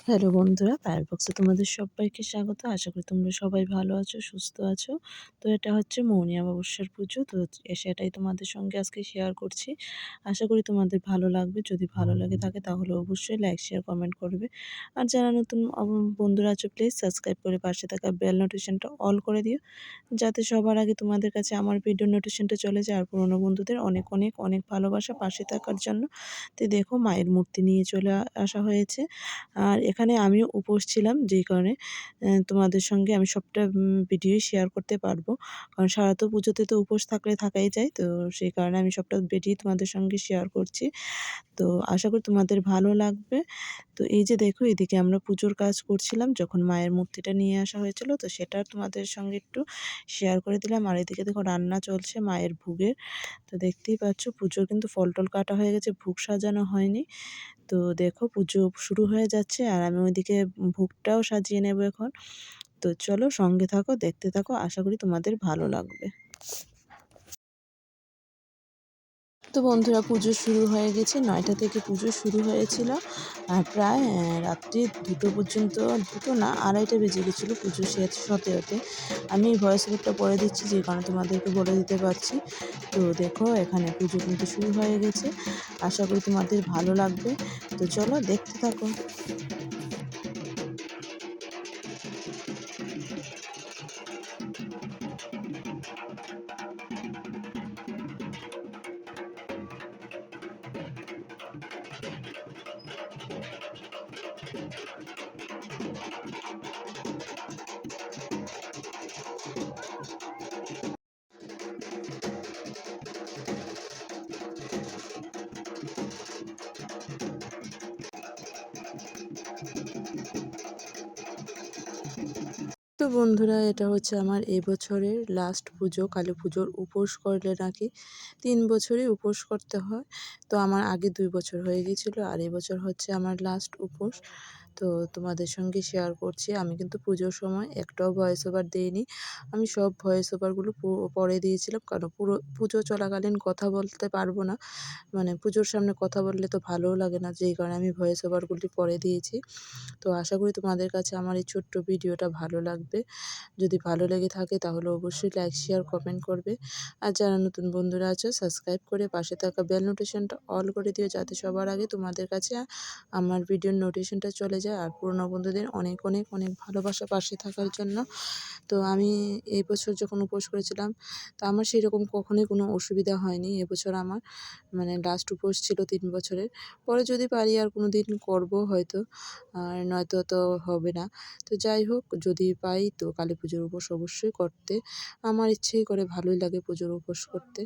Hello বন্ধুরা, পায়ের বক্সে তোমাদের সবাইকে স্বাগত। আশা করি তোমরা সবাই ভালো আছো, সুস্থ আছো। তো এটা হচ্ছে মৌনী অমাবস্যার পুজো। তো সেটাই তোমাদের সঙ্গে আজকে শেয়ার করছি। আশা করি তোমাদের ভালো লাগবে। যদি ভালো লাগে থাকে তাহলে অবশ্যই লাইক, শেয়ার, কমেন্ট করবে। আর যারা নতুন বন্ধুরা আছো প্লিজ সাবস্ক্রাইব করে পাশে থাকা বেল নোটিফিকেশনটা অল করে দিও, যাতে সবার আগে তোমাদের কাছে আমার ভিডিও নোটিফিকেশনটা চলে যায়। আর পুরনো বন্ধুদের অনেক অনেক অনেক ভালোবাসা পাশে থাকার জন্য। তো দেখো মায়ের মূর্তি নিয়ে চলে আসা হয়েছে। আর এখানে আমিও উপোস ছিলাম, যেই কারণে তোমাদের সঙ্গে আমি সবটা ভিডিওই শেয়ার করতে পারবো। কারণ সারা তো পুজোতে তো উপোস থাকলে থাকাই যায়, তো সেই কারণে আমি সবটা ভিডিও তোমাদের সঙ্গে শেয়ার করছি। তো আশা করি তোমাদের ভালো লাগবে। তো এই যে দেখো, এদিকে আমরা পুজোর কাজ করছিলাম যখন মায়ের মূর্তিটা নিয়ে আসা হয়েছিল, তো সেটা তোমাদের সঙ্গে একটু শেয়ার করে দিলাম। আর এদিকে দেখো রান্না চলছে মায়ের ভোগের। তো দেখতেই পাচ্ছ পুজোর কিন্তু ফল টল কাটা হয়ে গেছে, ভোগ সাজানো হয়নি। তো দেখো পুজো শুরু হয়ে যাচ্ছে আর আমি ওইদিকে ভোগটাও সাজিয়ে নেব এখন। তো চলো সঙ্গে থাকো, দেখতে থাকো, আশা করি তোমাদের ভালো লাগবে। তো বন্ধুরা পুজো শুরু হয়ে গেছে, 9টা থেকে পুজো শুরু হয়েছিল। আর প্রায় রাত্রি 2টো পর্যন্ত, 2টো না 2:30 বেজে গেছিলো পুজো শেষ হতে হতে। আমি ভয়েস ওভারটা পরে দিচ্ছি, যে কারণে তোমাদেরকে বলে দিতে পারছি। তো দেখো এখানে পুজো কিন্তু শুরু হয়ে গেছে, আশা করি তোমাদের ভালো লাগবে। তো চলো দেখতে থাকো। তো বন্ধুরা এটা হচ্ছে আমার এবছরের লাস্ট পুজো। কালী পুজোর উপোস করলে নাকি 3 বছরই উপোস করতে হয়। তো আমার আগে 2 বছর হয়ে গিয়েছিলো, আর এবছর হচ্ছে আমার লাস্ট উপোস। তো তোমাদের সঙ্গে শেয়ার করছি। আমি কিন্তু পুজোর সময় একটাও ভয়েস ওভার দিইনি। আমি সব ভয়েস ওভারগুলো পরে দিয়েছিলাম, কারণ পুরো পুজো চলাকালীন কথা বলতে পারবো না। মানে পুজোর সামনে কথা বললে তো ভালোও লাগে না, যেই কারণে আমি ভয়েস ওভারগুলি পরে দিয়েছি। তো আশা করি তোমাদের কাছে আমার এই ছোট্ট ভিডিওটা ভালো লাগবে। যদি ভালো লেগে থাকে তাহলে অবশ্যই লাইক, শেয়ার, কমেন্ট করবে। আর যারা নতুন বন্ধুরা আছো সাবস্ক্রাইব করে পাশে থাকা বেল নোটিফিকেশনটা অল করে দিও, যাতে সবার আগে তোমাদের কাছে আমার ভিডিওর নোটিফিকেশনটা চলে যায়। আর পুরনো বন্ধুদের অনেক অনেক অনেক ভালোবাসা পাশে থাকার জন্য। তো আমি এই বছর যখন উপোস করেছিলাম, তো আমার সেরকম কখনোই কোনো অসুবিধা হয়নি। এবছর আমার মানে লাস্ট উপোস ছিল 3 বছরের। পরে যদি পারি আর কোনো দিন করবো হয়তো, আর নয়তো তো হবে না। তো যাই হোক, যদি পাই তো কালী পুজোর উপোস অবশ্যই করতে আমার ইচ্ছেই করে, ভালোই লাগে পুজোর উপোস করতে।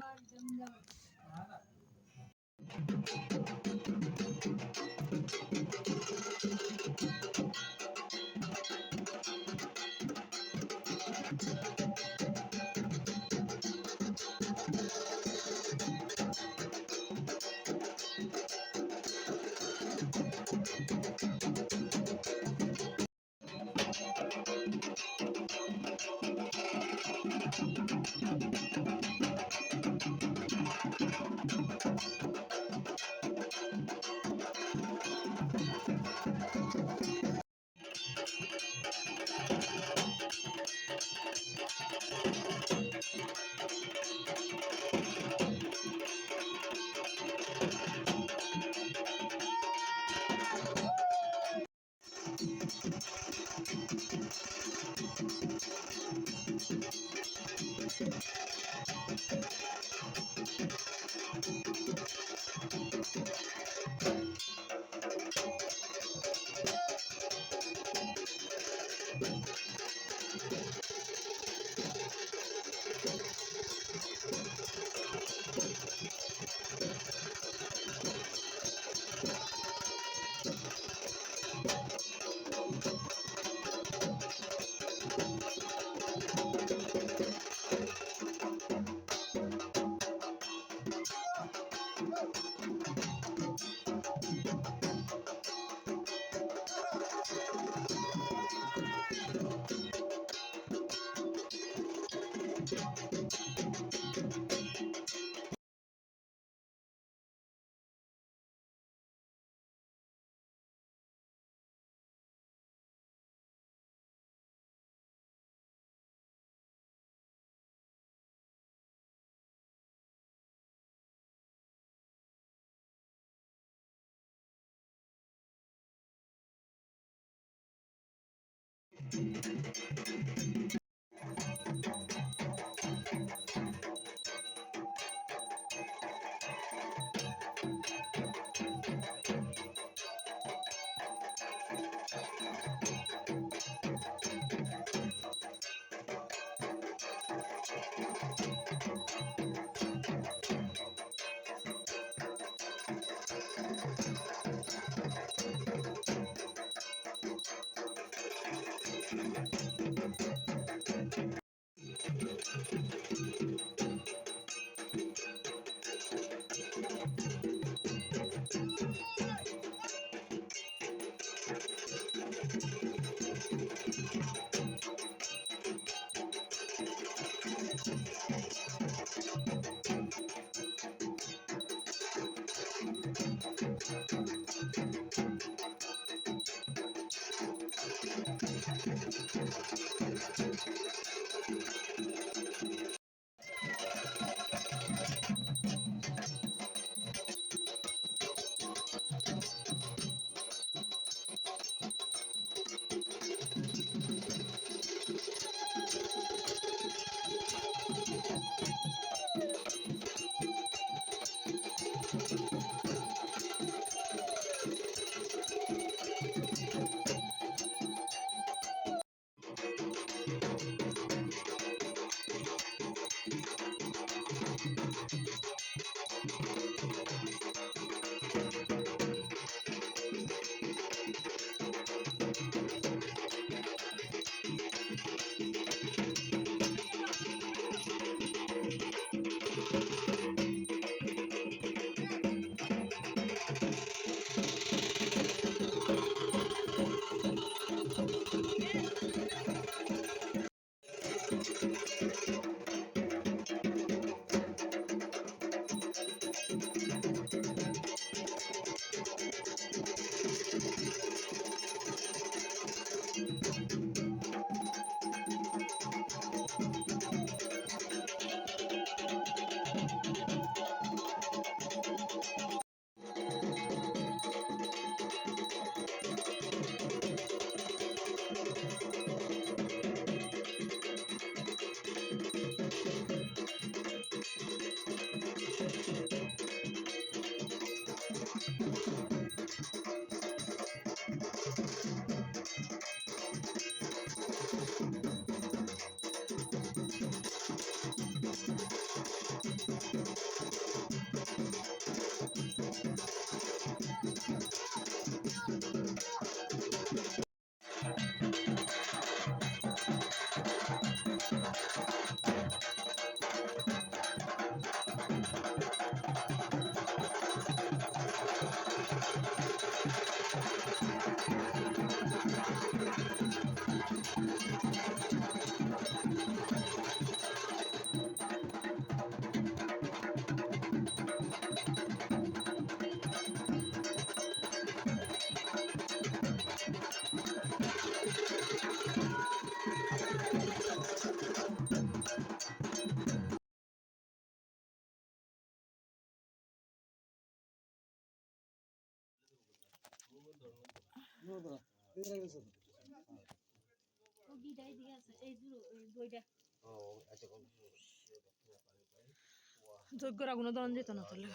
যজ্ঞর আগুনে দন যেত না তাহলে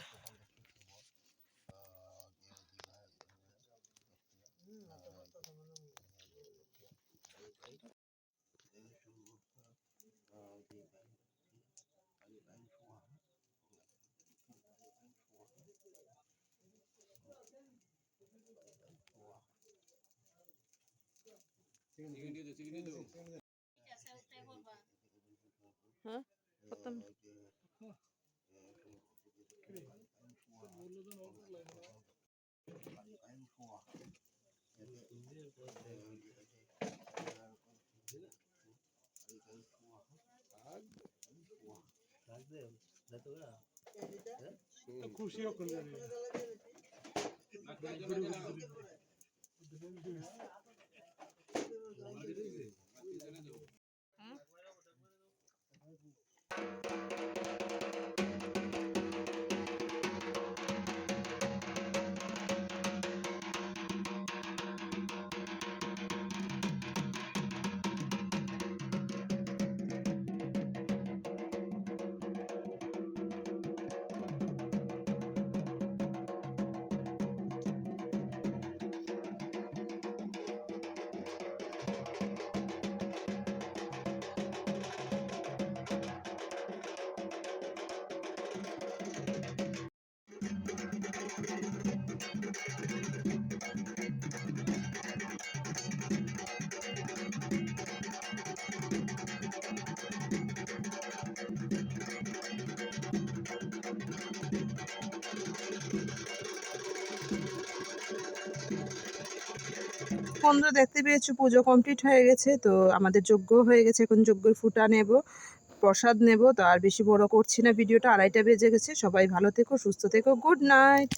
হ্যাঁ করতাম খুশি করলে বন্ধুরা দেখতে পেয়েছো পুজো কমপ্লিট হয়ে গেছে, তো আমাদের যজ্ঞ হয়ে গেছে। এখন যজ্ঞের ফুটা নেব, প্রসাদ নেব। তো আর বেশি বড় করছি না ভিডিওটা, 2:30 বেজে গেছে। সবাই ভালো থেকো, সুস্থ থেকো, গুড নাইট।